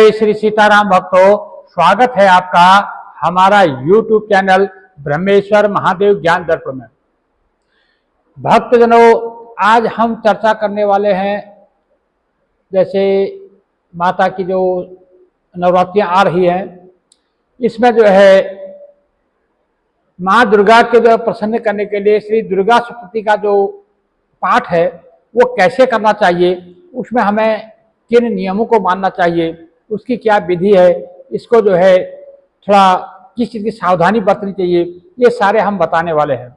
जय श्री सीताराम भक्तों, स्वागत है आपका हमारा YouTube चैनल ब्रह्मेश्वर महादेव ज्ञान दर्पण में। भक्तजनों, आज हम चर्चा करने वाले हैं, जैसे माता की जो नवरात्रियां आ रही हैं, इसमें जो है माँ दुर्गा के जो प्रसन्न करने के लिए श्री दुर्गा सप्तशती का जो पाठ है वो कैसे करना चाहिए, उसमें हमें किन नियमों को मानना चाहिए, उसकी क्या विधि है, इसको जो है थोड़ा किस चीज़ की सावधानी बरतनी चाहिए, ये सारे हम बताने वाले हैं।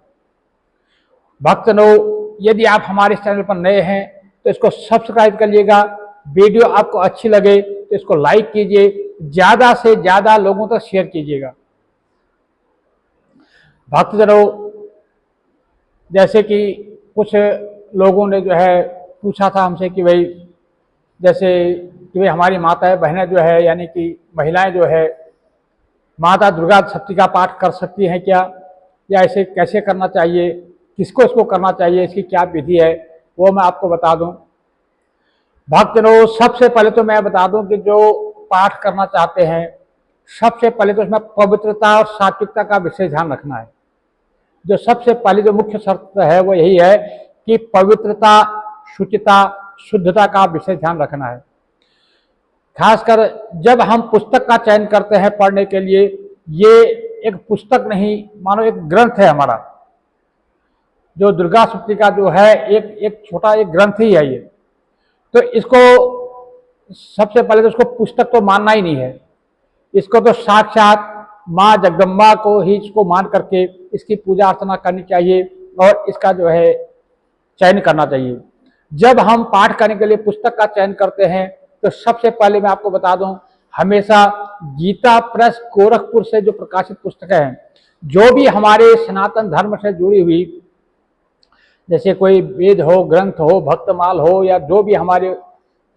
भक्तजनों, यदि आप हमारे चैनल पर नए हैं तो इसको सब्सक्राइब करिएगा। वीडियो आपको अच्छी लगे तो इसको लाइक कीजिए, ज़्यादा से ज़्यादा लोगों तक शेयर कीजिएगा। भक्तजनों, जैसे कि कुछ लोगों ने जो है पूछा था हमसे कि भाई जैसे कि भाई हमारी माताएं बहनें जो है, यानी कि महिलाएं जो है, माता दुर्गा सप्तशती का पाठ कर सकती हैं क्या, या इसे कैसे करना चाहिए, किसको इसको करना चाहिए, इसकी क्या विधि है, वो मैं आपको बता दूं। भक्तजनों, सबसे पहले तो मैं बता दूं कि जो पाठ करना चाहते हैं, सबसे पहले तो इसमें पवित्रता और सात्विकता का विशेष ध्यान रखना है। जो सबसे पहली जो मुख्य शर्त है वो यही है कि पवित्रता, शुचिता, शुद्धता का विशेष ध्यान रखना है। खासकर जब हम पुस्तक का चयन करते हैं पढ़ने के लिए, ये एक पुस्तक नहीं मानो एक ग्रंथ है हमारा। जो दुर्गा सप्तशती का जो है एक छोटा एक ग्रंथ ही है ये। तो इसको सबसे पहले तो इसको पुस्तक तो मानना ही नहीं है, इसको तो साक्षात माँ जगदम्बा को ही इसको मान करके इसकी पूजा अर्चना करनी चाहिए और इसका जो है चयन करना चाहिए। जब हम पाठ करने के लिए पुस्तक का चयन करते हैं तो सबसे पहले मैं आपको बता दूं, हमेशा गीता प्रेस गोरखपुर से जो प्रकाशित पुस्तकें हैं, जो भी हमारे सनातन धर्म से जुड़ी हुई, जैसे कोई वेद हो, ग्रंथ हो, भक्तमाल हो, या जो भी हमारे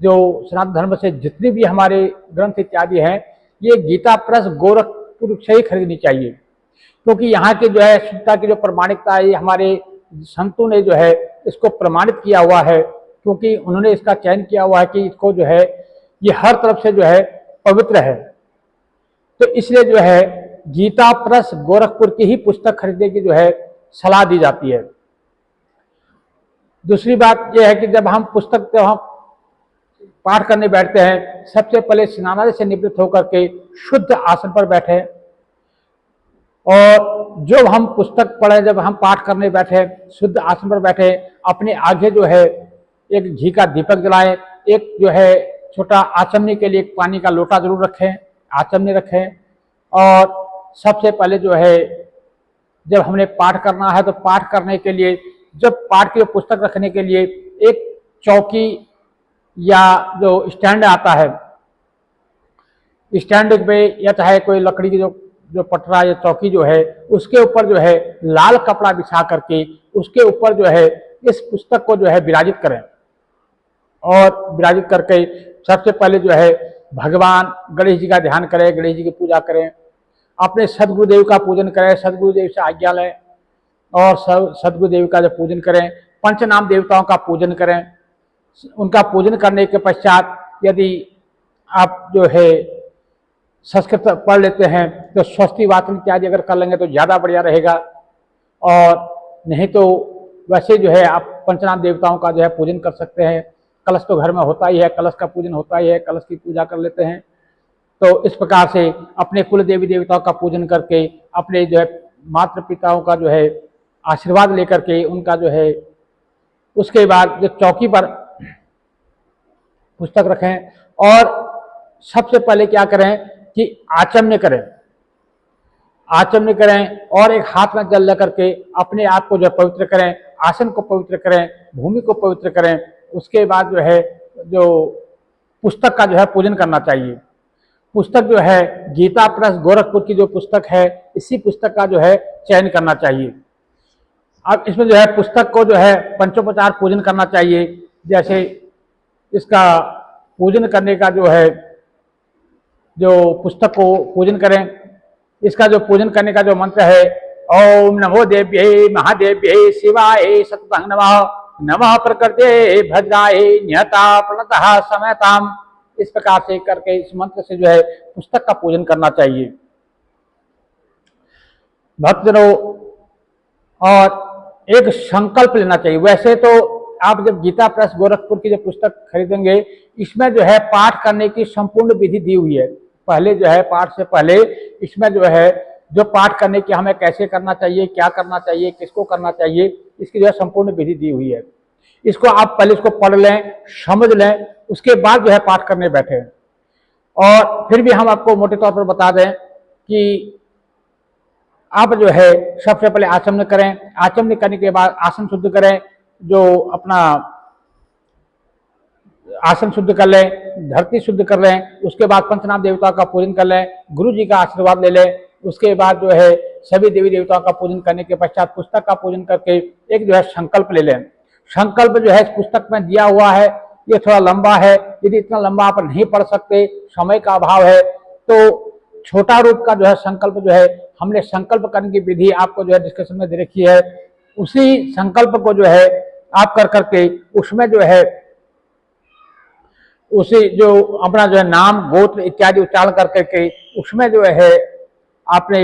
जो सनातन धर्म से जितने भी हमारे ग्रंथ इत्यादि हैं, ये गीता प्रेस गोरखपुर से ही खरीदनी चाहिए। क्योंकि यहाँ की जो है शुद्धता की जो प्रमाणिकता है, ये हमारे संतों ने जो है इसको प्रमाणित किया हुआ है, क्योंकि उन्होंने इसका चयन किया हुआ है कि इसको जो है ये हर तरफ से जो है पवित्र है। तो इसलिए जो है गीता प्रेस गोरखपुर की ही पुस्तक खरीदने की जो है सलाह दी जाती है। दूसरी बात यह है कि जब हम पुस्तक जब हम पाठ करने बैठते हैं, सबसे पहले स्नानादि से निवृत्त होकर के शुद्ध आसन पर बैठे, और जो हम पुस्तक पढ़े, जब हम पाठ करने बैठे शुद्ध आसन पर बैठे, अपने आगे जो है एक घी का दीपक जलाएं, एक जो है छोटा आचमनी के लिए एक पानी का लोटा जरूर रखें, आचमनी रखें। और सबसे पहले जो है जब हमने पाठ करना है तो पाठ करने के लिए, जब पाठ की पुस्तक रखने के लिए एक चौकी या जो स्टैंड आता है, स्टैंड पे या चाहे कोई लकड़ी की जो पटरा या चौकी जो है, उसके ऊपर जो है लाल कपड़ा बिछा करके उसके ऊपर जो है इस पुस्तक को जो है विराजित करें। और विराजित करके सबसे पहले जो है भगवान गणेश जी का ध्यान करें, गणेश जी की पूजा करें, अपने सदगुरुदेव का पूजन करें, सदगुरुदेव से आज्ञा लें और सदगुरुदेव का जो पूजन करें, पंचनाम देवताओं का पूजन करें। उनका पूजन करने के पश्चात यदि आप जो है संस्कृत पढ़ लेते हैं तो स्वस्ति वाचन इत्यादि अगर कर लेंगे तो ज़्यादा बढ़िया रहेगा। और नहीं तो वैसे जो है आप पंचनाम देवताओं का जो है पूजन कर सकते हैं। कलश तो घर में होता ही है, कलश का पूजन होता ही है, कलश की पूजा कर लेते हैं। तो इस प्रकार से अपने कुल देवी देवताओं का पूजन करके, अपने जो है माता पिताओं का जो है आशीर्वाद लेकर के उनका जो है, उसके बाद जो चौकी पर पुस्तक रखें और सबसे पहले क्या करें कि आचमन करें, आचमन करें और एक हाथ में जल लेकर के अपने आप को जो पवित्र करें, आसन को पवित्र करें, भूमि को पवित्र करें। उसके बाद जो है जो पुस्तक का जो है पूजन करना चाहिए। पुस्तक जो है गीता प्रेस गोरखपुर की जो पुस्तक है, इसी पुस्तक का जो है चयन करना चाहिए। अब इसमें जो है पुस्तक को जो है पंचोपचार पूजन करना चाहिए। जैसे इसका पूजन करने का जो है, जो पुस्तक को पूजन करें, इसका जो पूजन करने का जो मंत्र है, ओम नमो देव्यै महादेव्यै शिवाय सततं नमः, नमः प्रकृते भद्राय नियता प्रणतः समयताम। इस प्रकार से करके इस मंत्र से जो है पुस्तक का पूजन करना चाहिए भक्तजनों। और एक संकल्प लेना चाहिए। वैसे तो आप जब गीता प्रेस गोरखपुर की जो पुस्तक खरीदेंगे, इसमें जो है पाठ करने की संपूर्ण विधि दी हुई है। पहले जो है पाठ से पहले इसमें जो है जो पाठ करने की हमें कैसे करना चाहिए, क्या करना चाहिए, किसको करना चाहिए, इसकी जो है संपूर्ण विधि दी हुई है। इसको आप पहले इसको पढ़ लें, समझ लें, उसके बाद जो है पाठ करने बैठे। और फिर भी हम आपको मोटे तौर पर बता दें कि आप जो है सबसे पहले आचमन करें। आचमन करने के बाद आसन शुद्ध करें, जो अपना आसन शुद्ध कर लें, धरती शुद्ध कर लें। उसके बाद पंचनाम देवताओं का पूजन कर लें, गुरु जी का आशीर्वाद ले लें। उसके बाद जो है सभी देवी देवताओं का पूजन करने के पश्चात पुस्तक का पूजन करके एक जो है संकल्प ले लें। संकल्प जो है इस पुस्तक में दिया हुआ है, ये थोड़ा लंबा है। यदि इतना लंबा आप नहीं पढ़ सकते, समय का अभाव है, तो छोटा रूप का जो है संकल्प जो है हमने संकल्प करने की विधि आपको जो है डिस्कशन में दे रखी है। उसी संकल्प को जो है आप कर करके उसमें जो है उसी जो अपना जो है नाम गोत्र इत्यादि उच्चारण कर करके उसमें जो है आपने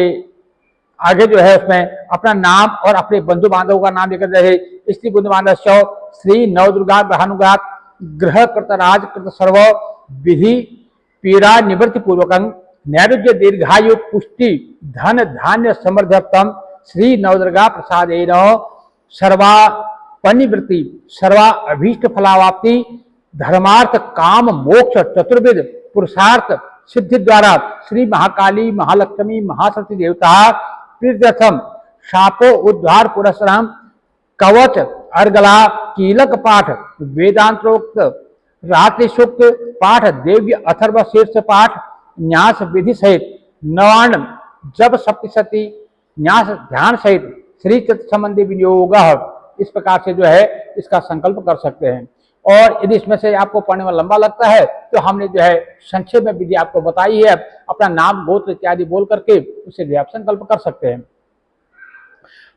आगे जो है उसमें अपना नाम और अपने बंधु बांधवों का नाम लेकर रहे। स्त्री बंधु बांधव श्री नवदुर्गा ग्रहानुगात ग्रह कृत राज कृत सर्व विधि पीड़ा निवृत्ति पूर्वकं नैरुज्य दीर्घायु पुष्टि धन धान्य समृद्धतम श्री नवदुर्गा प्रसादेन सर्वापनिवृत्ति सर्वा अभीष्ट फलावाप्ति धर्मार्थ काम मोक्ष चतुर्विध पुरुषार्थ सिद्धि द्वारा श्री महाकाली महालक्ष्मी महासरस्वती देवता प्रीत्यर्थम शापो उद्धार पुरस्सरम कवच अर्गला कीलक पाठ वेदांतोक्त रात्रि सूक्त पाठ देव्य अथर्व शीर्ष पाठ न्यास विधि सहित नवान्न जप सप्तशती न्यास ध्यान सहित श्री चित्त संबंधी विनियोग, इस प्रकार से जो है इसका संकल्प कर सकते हैं। और यदि इसमें से आपको पढ़ने में लंबा लगता है तो हमने जो है संक्षेप में विधि आपको बताई है। अपना नाम गोत्र इत्यादि बोल करके उससे भी आप संकल्प कर सकते हैं।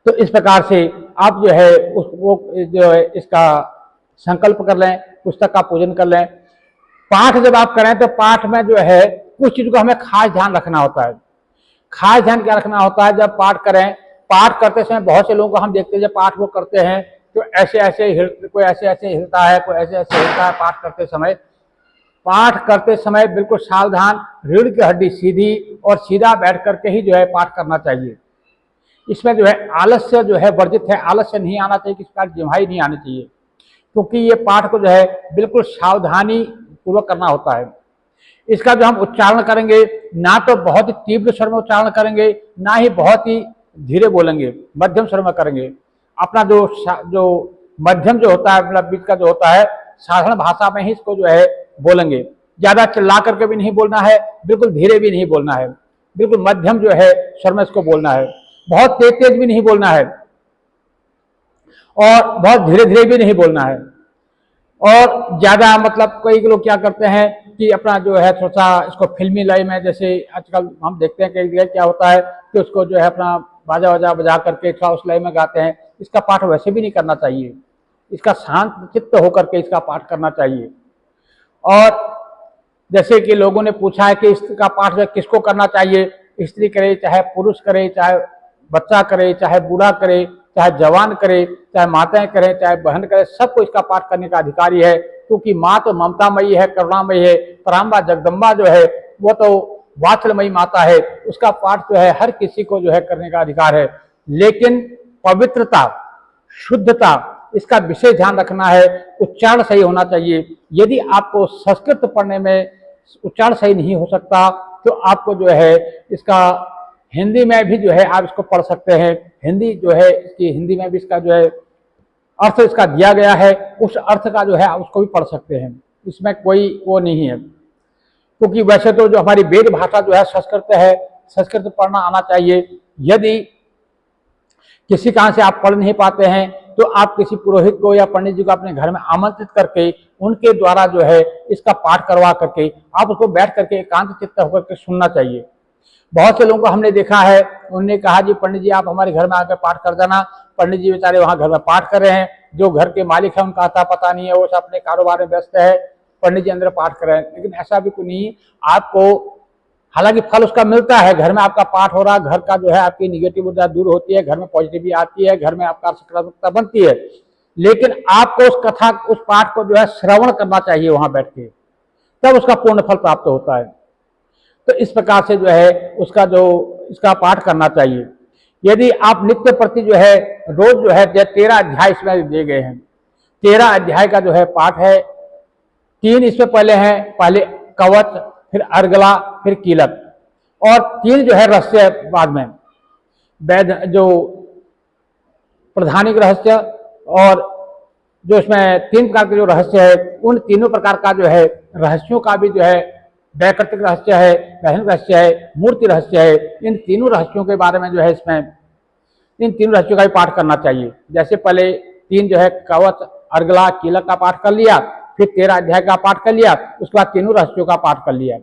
तो इस प्रकार से आप जो है वो जो है इसका संकल्प कर लें, पुस्तक का पूजन कर लें। पाठ जब आप करें तो पाठ में जो है कुछ चीज को हमें खास ध्यान रखना होता है। खास ध्यान क्या रखना होता है जब पाठ करें? पाठ करते समय बहुत से लोगों को हम देखते हैं जब पाठ वो करते हैं तो ऐसे ऐसे कोई ऐसे ऐसे हिलता है, कोई ऐसे ऐसे हिलता है। पाठ करते समय बिल्कुल सावधान, रीढ़ की हड्डी सीधी और सीधा बैठ करके ही जो है पाठ करना चाहिए। इसमें जो है आलस्य जो है वर्जित है, आलस्य नहीं आना चाहिए, किसी प्रकार जिम्हाई नहीं आनी चाहिए, क्योंकि ये पाठ को जो है बिल्कुल सावधानी पूर्वक करना होता है। इसका जो हम उच्चारण करेंगे ना तो बहुत ही तीव्र स्वर में उच्चारण करेंगे, ना ही बहुत ही धीरे बोलेंगे, मध्यम स्वर में करेंगे। अपना जो मध्यम जो होता है, मतलब बीच का जो होता है, साधारण भाषा में ही इसको जो है बोलेंगे। ज्यादा चिल्ला करके भी नहीं बोलना है, बिल्कुल धीरे भी नहीं बोलना है, बिल्कुल मध्यम जो है स्वर में इसको बोलना है। बहुत तेज तेज भी नहीं बोलना है और बहुत धीरे धीरे भी नहीं बोलना है। और ज्यादा मतलब कई लोग क्या करते हैं कि अपना जो है थोड़ा सा इसको फिल्मी लय में, जैसे आजकल हम देखते हैं कई जगह क्या होता है कि उसको जो है अपना बाजा वाजा बजा करके थोड़ा उस लय में गाते हैं। इसका पाठ वैसे भी नहीं करना चाहिए, इसका शांत चित्त होकर के इसका पाठ करना चाहिए। और जैसे कि लोगों ने पूछा है कि इसका पाठ जो किसको करना चाहिए, स्त्री करे चाहे पुरुष करे, चाहे बच्चा करे, चाहे बूढ़ा करे, चाहे जवान करे, चाहे माताएं करें, चाहे बहन करे, सबको इसका पाठ करने का अधिकारी है। क्योंकि माँ तो ममतामयी है, करुणामयी है। पराम्बा जगदम्बा जो है वो तो वात्सल्यमयी माता है, उसका पाठ जो है हर किसी को जो है करने का अधिकार है। लेकिन पवित्रता, शुद्धता, इसका विशेष ध्यान रखना है। उच्चारण सही होना चाहिए। यदि आपको संस्कृत पढ़ने में उच्चारण सही नहीं हो सकता तो आपको जो है इसका हिंदी में भी जो है आप इसको पढ़ सकते हैं। हिंदी जो है इसकी हिंदी में भी इसका जो है अर्थ इसका दिया गया है, उस अर्थ का जो है आप उसको भी पढ़ सकते हैं। इसमें कोई वो नहीं है, क्योंकि वैसे तो जो हमारी वेद भाषा जो है संस्कृत है, संस्कृत पढ़ना आना चाहिए। यदि किसी कारण से आप पढ़ नहीं पाते हैं तो आप किसी पुरोहित को या पंडित जी को अपने घर में आमंत्रित करके उनके द्वारा जो है इसका पाठ करवा करके आप उसको बैठ करके एकांत चित्त होकर के सुनना चाहिए। बहुत से लोगों को हमने देखा है, उन्होंने कहा जी पंडित जी आप हमारे घर में आकर पाठ कर देना। पंडित जी बेचारे वहां घर में पाठ कर रहे हैं, जो घर के मालिक है उनका आता पता नहीं है, वो सब अपने कारोबार में व्यस्त है। पंडित जी अंदर पाठ करें, लेकिन ऐसा भी कोई नहीं। आपको हालांकि फल उसका मिलता है, घर में आपका पाठ हो रहा, घर का जो है आपकी निगेटिव ऊर्जा दूर होती है, घर में पॉजिटिविटी आती है, घर में आपका सकारात्मकता बनती है, लेकिन आपको उस कथा उस पाठ को जो है श्रवण करना चाहिए वहां बैठ के, तब उसका पूर्ण फल प्राप्त होता है। तो इस प्रकार से जो है उसका जो इसका पाठ करना चाहिए। यदि आप नित्य प्रति जो है रोज जो है 13 अध्याय इसमें दिए गए हैं, 13 अध्याय का जो है पाठ है। 3 इसमें पहले हैं, पहले कवच, फिर अर्गला, फिर कीलक, और 3 जो है रहस्य बाद में, वैध जो प्रधानिक रहस्य, और जो इसमें 3 प्रकार के जो रहस्य है, उन तीनों प्रकार का जो है रहस्यों का भी जो है वैकल्पिक रहस्य है, गहन रहस्य है, मूर्ति रहस्य है, इन तीनों रहस्यों के बारे में जो है इसमें इन तीनों रहस्यों का भी पाठ करना चाहिए। जैसे पहले 3 जो है कवच, अर्गला, कीलक का पाठ कर लिया, फिर 13 अध्याय का पाठ कर लिया, उसके बाद तीनों रहस्यों का पाठ कर लिया।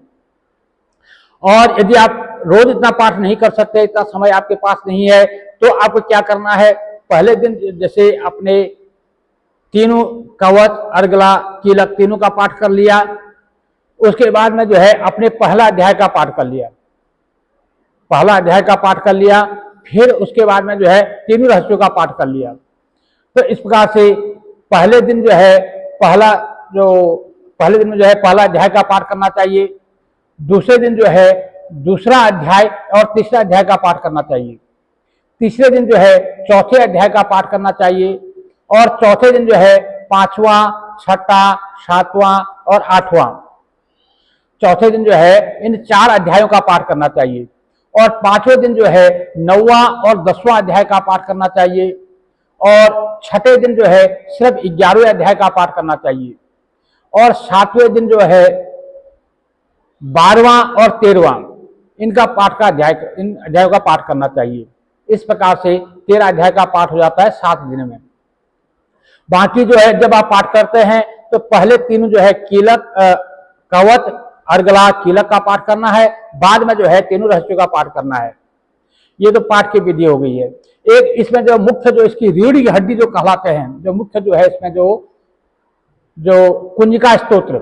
और यदि आप रोज इतना पाठ नहीं कर सकते, इतना समय आपके पास नहीं है, तो आपको क्या करना है, पहले दिन जैसे अपने तीनों कवच, अर्गला, कीलक तीनों का पाठ कर लिया, उसके बाद में जो है अपने पहला अध्याय का पाठ कर लिया, पहला अध्याय का पाठ कर लिया, फिर उसके बाद में जो है तीनों रहस्यों का पाठ कर लिया। तो इस प्रकार से पहले दिन जो है पहले दिन में जो है पहला अध्याय का पाठ करना चाहिए, दूसरे दिन जो है दूसरा अध्याय और तीसरा अध्याय का पाठ करना चाहिए, तीसरे दिन जो है चौथे अध्याय का पाठ करना चाहिए, और चौथे दिन जो है 5वां, 6वां, 7वां और 8वां, चौथे दिन जो है इन 4 अध्यायों का पाठ करना चाहिए, और 5वें दिन जो है 9वां और 10वां अध्याय का पाठ करना चाहिए, और 6ठे दिन जो है सिर्फ 11वें अध्याय का पाठ करना चाहिए, और 7वें दिन जो है 12वां और 13वां इनका पाठ का इन अध्यायों का पाठ करना चाहिए। इस प्रकार से 13 अध्याय का पाठ हो जाता है 7 दिन में। बाकी जो है जब आप पाठ करते हैं तो पहले तीनों जो है कीलक, कवच, अर्गला, कीलक का पाठ करना है, बाद में जो है तीनों रहस्यों का पाठ करना है। ये तो पाठ की विधि हो गई है। एक इसमें जो मुख्य जो इसकी रीढ़ की हड्डी जो कहलाते हैं, जो मुख्य जो है इसमें जो कुंजिका स्तोत्र,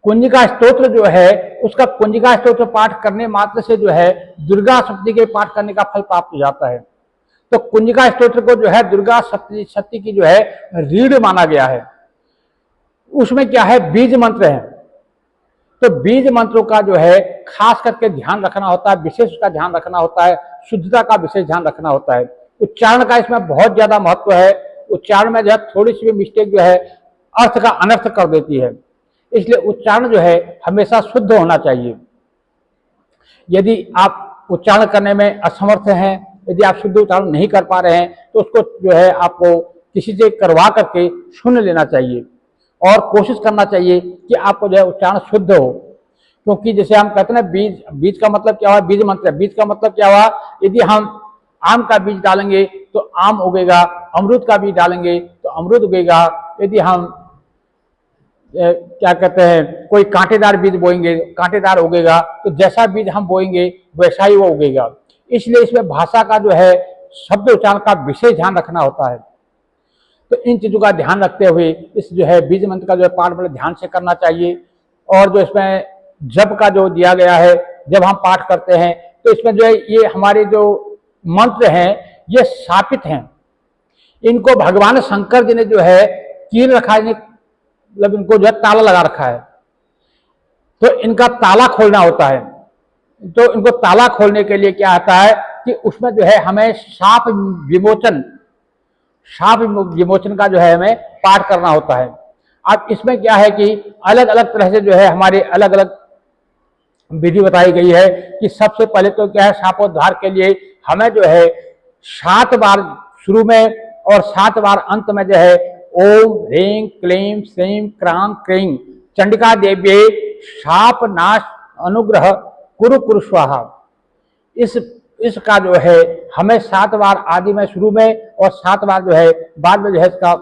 कुंजिका स्तोत्र जो है उसका कुंजिका स्तोत्र पाठ करने मात्र से जो है दुर्गा सप्तशती के पाठ करने का फल प्राप्त हो जाता है। तो कुंजिका स्तोत्र को जो है दुर्गा सप्तशती की जो है रीढ़ माना गया है। उसमें क्या है, बीज मंत्र है, तो बीज मंत्रों का जो है खास करके ध्यान रखना होता है, विशेष उसका ध्यान रखना होता है, शुद्धता का विशेष ध्यान रखना होता है। उच्चारण का इसमें बहुत ज्यादा महत्व है। उच्चारण में जो है थोड़ी सी भी मिस्टेक जो है अर्थ का अनर्थ कर देती है, इसलिए उच्चारण जो है हमेशा शुद्ध होना चाहिए। यदि आप उच्चारण करने में असमर्थ हैं, यदि आप शुद्ध उच्चारण नहीं कर पा रहे हैं, तो उसको जो है आपको किसी से करवा करके सुन लेना चाहिए, और कोशिश करना चाहिए कि आपको जो है उच्चारण शुद्ध हो। क्योंकि जैसे हम कहते हैं बीज, बीज का मतलब क्या हुआ, बीज मंत्र, बीज का मतलब क्या हुआ, यदि हम आम का बीज डालेंगे तो आम उगेगा, अमरूद का बीज डालेंगे तो अमरूद उगेगा, यदि हम क्या कहते हैं कोई कांटेदार बीज बोएंगे कांटेदार उगेगा, तो जैसा बीज हम बोएंगे वैसा ही वो उगेगा। इसलिए इसमें भाषा का जो है शब्द उच्चारण का विशेष ध्यान रखना होता है। तो इन चीजों का ध्यान रखते हुए इस जो है बीज मंत्र का जो है पाठ बड़े ध्यान से करना चाहिए। और जो इसमें जप का जो दिया गया है, जब हम पाठ करते हैं तो इसमें जो है ये हमारे जो मंत्र हैं ये स्थापित हैं, इनको भगवान शंकर जी ने जो है कील रखा है, मतलब इनको जो है ताला लगा रखा है, तो इनका ताला खोलना होता है। तो इनको ताला खोलने के लिए क्या आता है कि उसमें जो है हमें शाप विमोचन का जो है हमें पाठ करना होता है। अब इसमें क्या है कि अलग अलग तरह से जो है हमारे अलग अलग विधि बताई गई है कि सबसे पहले तो क्या है, शापोद्धार के लिए हमें जो है 7 बार शुरू में और 7 बार अंत में जो है ओम ह्रीं क्लीं श्रीं क्रां क्रीं चंडिका देव्यै शाप नाश अनुग्रह कुरु कुरु स्वाहा, इसका जो है हमें 7 बार आदि में शुरू में और 7 बार जो है बाद में जो है इसका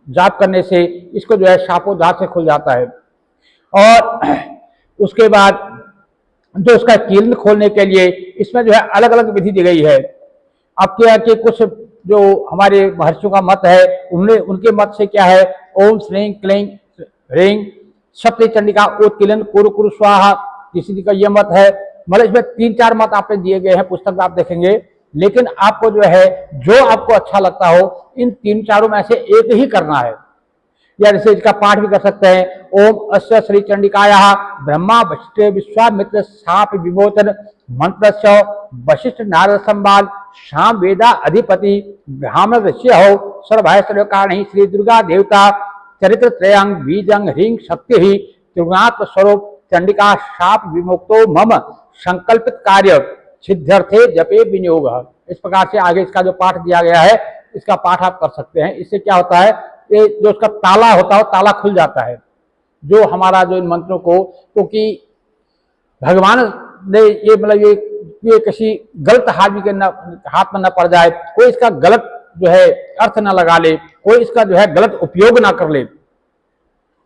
जाप करने से इसको जो है शापोद्धार से खुल जाता है। और उसके बाद जो उसका कील खोलने के लिए इसमें जो है अलग अलग विधि दी गई है। अब क्या कि कुछ जो हमारे महर्षियों का मत है, उनके मत से क्या है ओम श्रीं क्लीं ह्रीं सप्तरी चंडिका उत्कीलन कुरु कुरु स्वाहा, किसी का ये मत है। मतलब इसमें 3-4 मत आपने दिए गए हैं, पुस्तक में आप देखेंगे, लेकिन आपको जो है जो आपको अच्छा लगता हो इन 3-4 में से एक ही करना है। या जैसे इसका पाठ भी कर सकते हैं, ओम अस्य श्री चंडिकायाः ब्रह्मा वशिष्ठ विश्वामित्र शाप विमोचन मंत्र वशिष्ठ नारद संवाद शाम वेदा अधिपति ब्राह्मण ऋषि हो सर्वभय कारण श्री दुर्गा देवता चरित्र त्रयांग बीजंग ह्रीं शक्ति ही त्रिगुणात्म स्वरूप चंडिका शाप विमुक्तो मम संकल्पित कार्य सिद्ध्यर्थे जपे विनियोग। इस प्रकार से आगे इसका जो पाठ दिया गया है इसका पाठ आप कर सकते हैं। इससे क्या होता है, ये जो उसका ताला होता है वो ताला खुल जाता है, जो हमारा जो इन मंत्रों को, क्योंकि भगवान ने ये मतलब ये किसी गलत आदमी के हाथ में न पड़ जाए, कोई इसका गलत जो है अर्थ न लगा ले, कोई इसका जो है गलत उपयोग ना कर ले।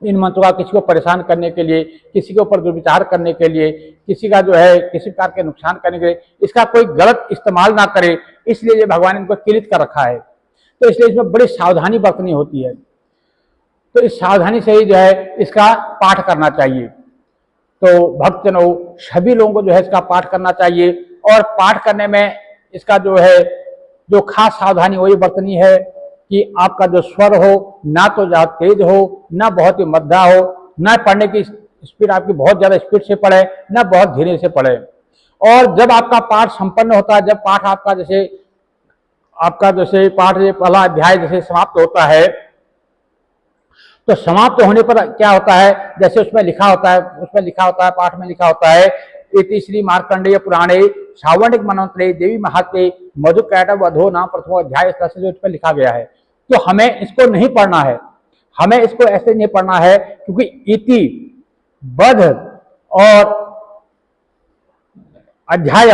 इन मंत्रों का किसी को परेशान करने के लिए, किसी के ऊपर दुर्विचार करने के लिए, किसी का जो है किसी प्रकार के नुकसान करने के लिए इसका कोई गलत इस्तेमाल ना करे, इसलिए ये भगवान ने इनको किलित कर रखा है। तो इसलिए इसमें बड़ी सावधानी बरतनी होती है। तो इस सावधानी से ही जो है इसका पाठ करना चाहिए। तो भक्तजनों सभी लोगों को जो है इसका पाठ करना चाहिए, और पाठ करने में इसका जो है जो खास सावधानी वही बरतनी है कि आपका जो स्वर हो ना तो ज़्यादा तेज हो, ना बहुत ही मध्या हो, ना पढ़ने की स्पीड आपकी बहुत ज़्यादा स्पीड से पढ़े, ना बहुत धीरे से पढ़े। और जब आपका पाठ संपन्न होता है, जब पाठ आपका जैसे पाठ पहला अध्याय जैसे समाप्त होता है, तो समाप्त होने पर क्या होता है, जैसे उसमें लिखा होता है पाठ में लिखा होता है, इति श्री मार्कंडेय पुराणे श्रावणिक मनंत्रे देवी महात्म्ये मधुकैटभ वधो नाम प्रथमो अध्याय, इस तरह से जो इस पर लिखा गया है। तो हमें इसको नहीं पढ़ना है, हमें इसको ऐसे नहीं पढ़ना है, क्योंकि इति वध और अध्याय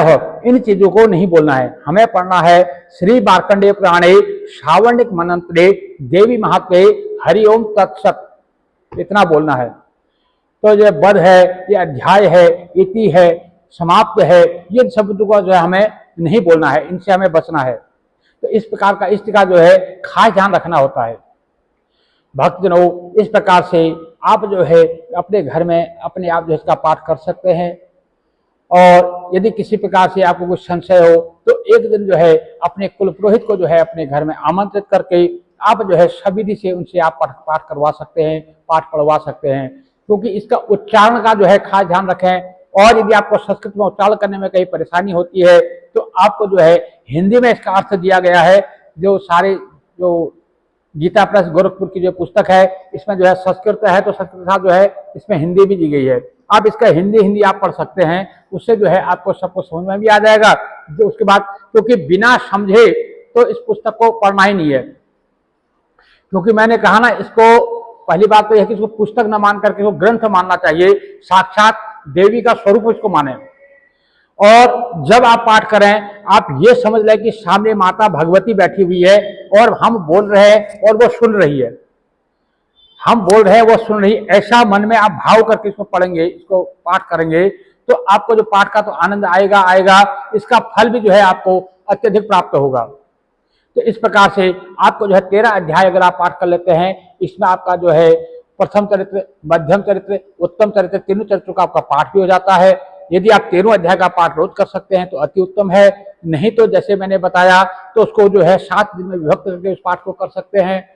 इन चीजों को नहीं बोलना है। हमें पढ़ना है श्री मार्कंडेय पुराणे श्रावणिक मनंत्रे देवी महात्म्ये हरिओम तत्सत, इतना बोलना है। तो ये वध है, ये अध्याय है, इति है, समाप्त है, ये शब्दों को जो है हमें नहीं बोलना है, इनसे हमें बचना है। तो इस प्रकार का इसका जो है खास ध्यान रखना होता है। भक्तजनों इस प्रकार से आप जो है अपने घर में अपने आप जो इसका पाठ कर सकते हैं। और यदि किसी प्रकार से आपको कुछ संशय हो तो एक दिन जो है अपने कुल पुरोहित को जो है अपने घर में आमंत्रित करके आप जो है सविधि से उनसे आप पाठ करवा सकते हैं, पाठ पढ़वा सकते हैं। क्योंकि इसका उच्चारण का जो है खास ध्यान रखें। और यदि आपको संस्कृत में उच्चारण करने में कहीं परेशानी होती है तो आपको जो है हिंदी में इसका अर्थ दिया गया है। जो सारे जो गीता प्रेस गोरखपुर की जो पुस्तक है इसमें जो है संस्कृत है, तो संस्कृत के साथ जो है इसमें हिंदी भी दी गई है। आप इसका हिंदी आप पढ़ सकते हैं, उससे जो है आपको सबको समझ में भी आ जाएगा। जो उसके बाद क्योंकि बिना समझे तो इस पुस्तक को पढ़ना ही नहीं है। क्योंकि मैंने कहा ना, इसको पहली बात तो यह है कि इसको पुस्तक न मान करके इसको ग्रंथ मानना चाहिए, साक्षात देवी का स्वरूप इसको माने। और जब आप पाठ करें आप ये समझ लें कि सामने माता भगवती बैठी हुई है और हम बोल रहे हैं और वो सुन रही है, हम बोल रहे हैं वो सुन रही है, ऐसा मन में आप भाव करके इसको पढ़ेंगे, इसको पाठ करेंगे तो आपको जो पाठ का तो आनंद आएगा, इसका फल भी जो है आपको अत्यधिक प्राप्त होगा। तो इस प्रकार से आपको जो है 13 अध्याय अगर आप पाठ कर लेते हैं, इसमें आपका जो है प्रथम चरित्र, मध्यम चरित्र, उत्तम चरित्र, तीनों चरित्रों का आपका पाठ भी हो जाता है। यदि आप 13 अध्याय का पाठ रोज कर सकते हैं तो अति उत्तम है। नहीं तो जैसे मैंने बताया तो उसको जो है 7 दिन में विभक्त करके उस पाठ को कर सकते हैं।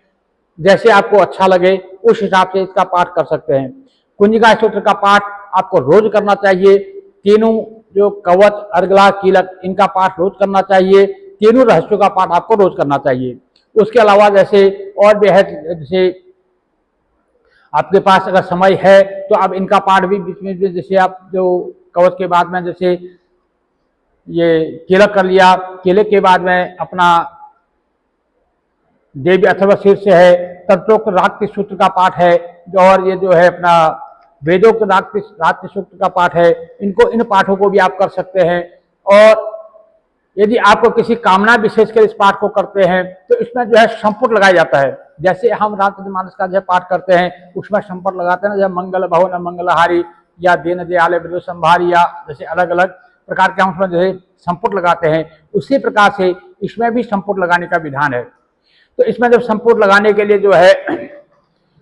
जैसे आपको अच्छा लगे उस हिसाब से इसका पाठ कर सकते हैं। कुंजिका स्तोत्र का पाठ आपको रोज करना चाहिए। तीनों जो कवच, अर्गला, कीलक, इनका पाठ रोज करना चाहिए। तीनों रहस्यों का पाठ आपको रोज करना चाहिए। उसके अलावा जैसे और भी है, जैसे आपके पास अगर समय है तो आप इनका पाठ भी बीच में, जैसे आप जो कवच के बाद में जैसे ये कीलक कर लिया, कीलक के बाद में अपना देवी अथर्व शीर्ष है, तंत्रोक्त राक्ति सूत्र का पाठ है, और ये जो है अपना वेदोक्त राक्ति सूत्र का पाठ है। इन पाठों को भी आप कर सकते हैं। और यदि आपको किसी कामना विशेष कर इस पाठ को करते हैं तो इसमें जो है संपुट लगाया जाता है। जैसे हम रामचरितमानस का जो पाठ करते हैं उसमें संपुट लगाते हैं ना, जब मंगल भवन मंगलहारी या दीन दयाल विदुर संभारी, या जैसे अलग अलग प्रकार के हम उसमें जो है संपुट लगाते हैं, उसी प्रकार से इसमें भी संपुट लगाने का विधान है। तो इसमें जब संपुट लगाने के लिए जो है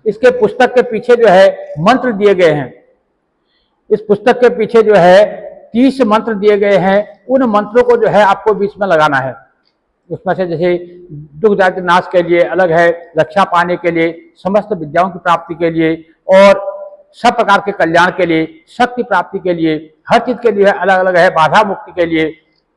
इसके पुस्तक के पीछे जो है मंत्र दिए गए हैं। इस पुस्तक के पीछे जो है 30 मंत्र दिए गए हैं। उन मंत्रों को जो है आपको बीच में लगाना है। उसमें से जैसे दुख दारिद्र्य नाश के लिए अलग है, रक्षा पाने के लिए, समस्त विद्याओं की प्राप्ति के लिए और सब प्रकार के कल्याण के लिए, शक्ति प्राप्ति के लिए, हर चीज के लिए अलग अलग है, बाधा मुक्ति के लिए,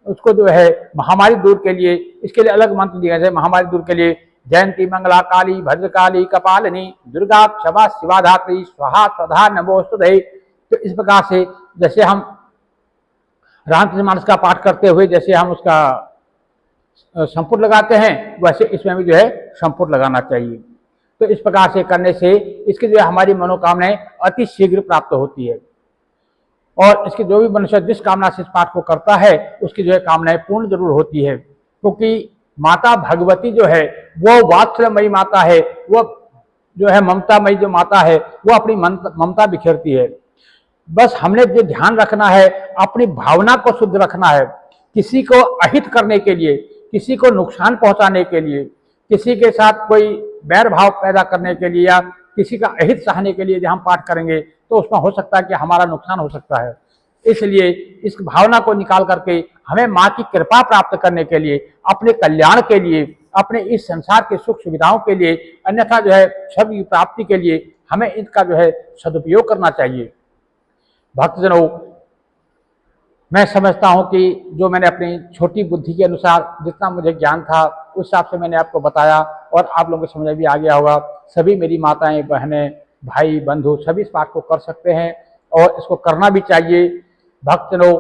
उसको जो है महामारी दूर के लिए, इसके लिए अलग मंत्र दिए गए। महामारी दूर के लिए जयंती मंगला काली भद्रकाली कपालिनी दुर्गा क्षमा शिवा धात्री स्वाहा स्वधा नमोस्तुते। तो इस प्रकार से जैसे हम रामचरितमानस का पाठ करते हुए जैसे हम उसका संपुट लगाते हैं, वैसे इसमें भी जो है संपुट लगाना चाहिए। तो इस प्रकार से करने से इसकी जो है हमारी मनोकामनाएं अति शीघ्र प्राप्त होती है और इसकी जो भी मनुष्य जिस कामना से इस पाठ को करता है उसकी जो है कामनाएं पूर्ण जरूर होती है। क्योंकि माता भगवती जो है वो वात्सल्यमयी माता है, वो जो है ममतामयी जो माता है वो अपनी ममता बिखेरती है। बस हमने जो ध्यान रखना है अपनी भावना को शुद्ध रखना है। किसी को अहित करने के लिए, किसी को नुकसान पहुंचाने के लिए, किसी के साथ कोई बैर भाव पैदा करने के लिए या किसी का अहित सहने के लिए जब हम पाठ करेंगे तो उसमें हो सकता है कि हमारा नुकसान हो सकता है। इसलिए इस भावना को निकाल करके हमें माँ की कृपा प्राप्त करने के लिए, अपने कल्याण के लिए, अपने इस संसार के सुख सुविधाओं के लिए, अन्यथा जो है सब प्राप्ति के लिए हमें इनका जो है सदुपयोग करना चाहिए। भक्तजनों, मैं समझता हूं कि जो मैंने अपनी छोटी बुद्धि के अनुसार जितना मुझे ज्ञान था उस हिसाब से मैंने आपको बताया और आप लोगों को समझ भी आ गया होगा। सभी मेरी माताएं बहनें भाई बंधु सभी इस पाठ को कर सकते हैं और इसको करना भी चाहिए। भक्तजनों,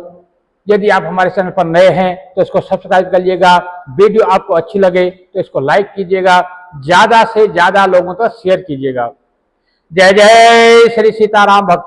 यदि आप हमारे चैनल पर नए हैं तो इसको सब्सक्राइब करिएगा। वीडियो आपको अच्छी लगे तो इसको लाइक कीजिएगा, ज़्यादा से ज़्यादा लोगों तक शेयर कीजिएगा। जय जय श्री सीताराम। भक्त